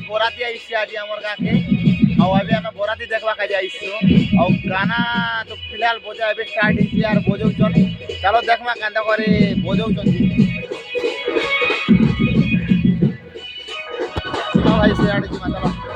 बोराती आइसे आज हमर गाके और अभी हम बोराती देखवा का जाइसो और गाना तो फिलहाल बजा अभी स्टार्ट हिची यार बजौ चल चलो देखमा कांदा करे बजौ चंदी हां भाई से आड़ी की चलो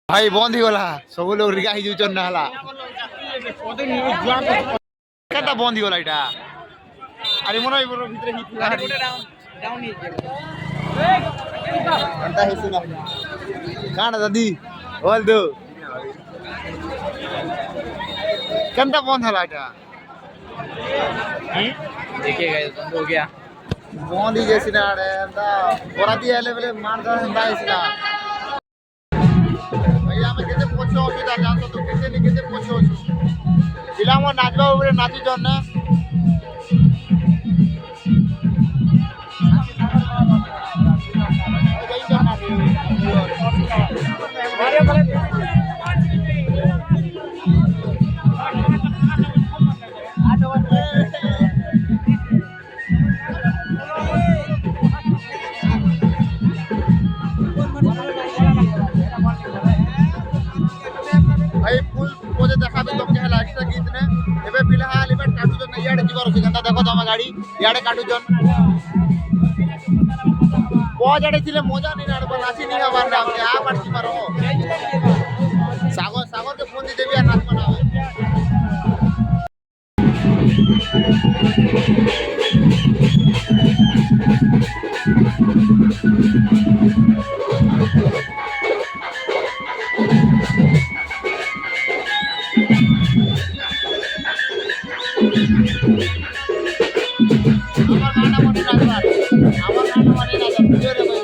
भाई बंद ही गला सब लोग रिगा ही जुचन ना हला केता बंद ही गला इटा अरे मन भीतर ही डाउन ही अंता है सुना काना दादी बोल दो केता बंद हला इटा देखिए गाइस बंद हो गया बंद ही जैसी ना रे अंता बोराती आले बेले मार दा अंता इसना ଆମେ କେତେ ପଛ ଅଛୁ ତାର ଜାଣିଛ ତୁ କେତେ ପଛ ଅଛୁ ପିଲା ମୋ ନାଚବା ଉପରେ ନାଚୁଛନ୍ ନା गाड़ी याडे काटुजन पजाडे थिले मजा नहीं नाडबा नाची नहीं हबार ना हमके आ पार्टी मारो सागर सागर के फोन दे देबी यार नाच बनावे আমার গানটা মনে রাখবার আমার গানটা মনে রাখবার ভিডিও রে কই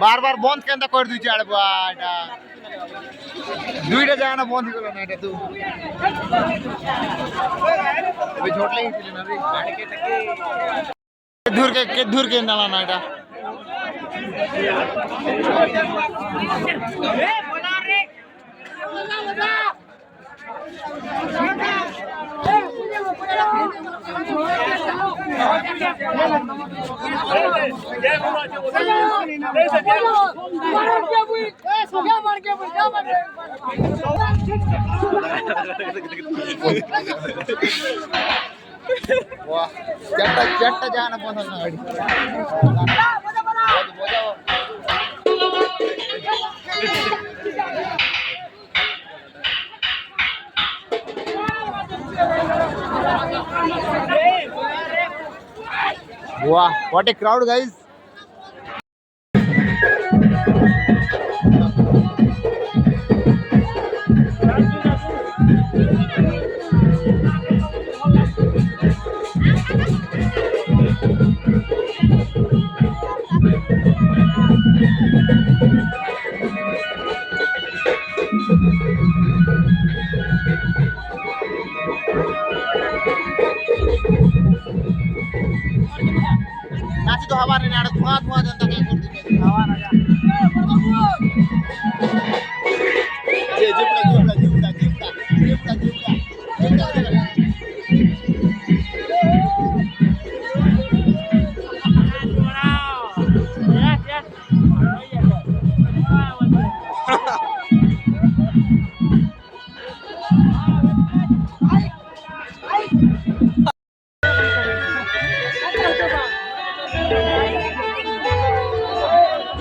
বারবার বন্ধ কেন করে দিছি আরে এটা দুইটা যায় না বন্ধ হলো না এটা তুই ওই ঝোটলে গেছিল না রে ধুর কে নালা না এটা वाह चट्टा जाना पसंद ना गाड़ी वाह व्हाट ए क्राउड गाइस नाची तो हवा नहीं आ रहा धुआं धुआं जनता के कर दी हवा ना जा ये जिपड़ा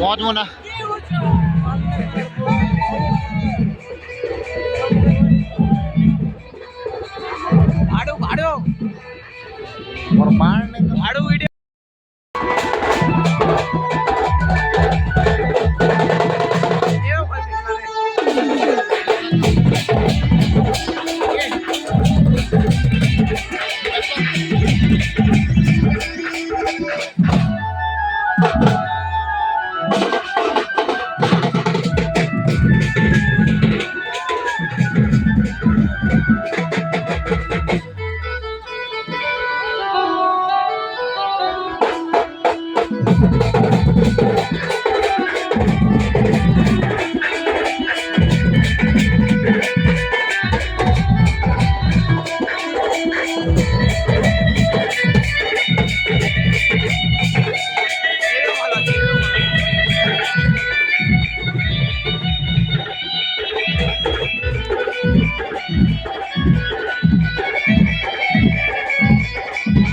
बहुत मोना भाड़ो भाड़ो और मारने भाड़ो वीडियो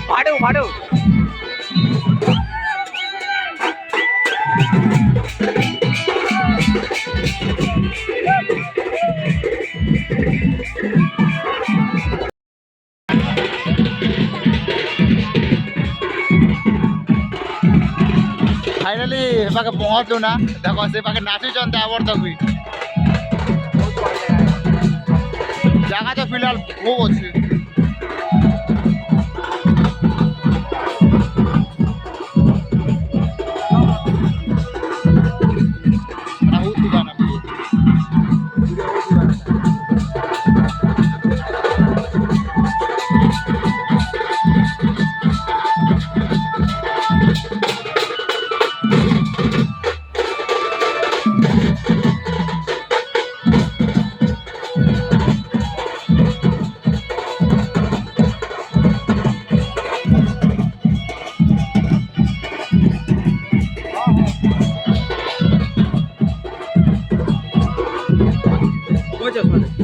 भाड़ो भाड़ो फाइनली पाके पहुंचलु ना देखो से पाके नाचु चंता आवर तक भी जगह तो फिलहाल खूब अच्छी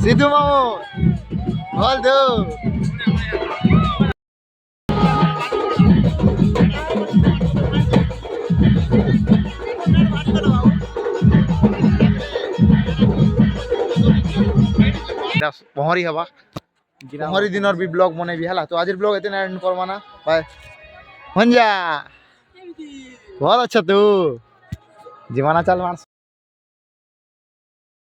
सिद्धू मामू बोल दो पहरी हवा पहरी दिन भी ब्लॉग बनेबी है तो आज ब्लॉग एते एंड करवाना बाय। ଭଞ୍ଜା ଭଲ ଅଛ ତୁ ଜୀବନ ଚାଲ ମାର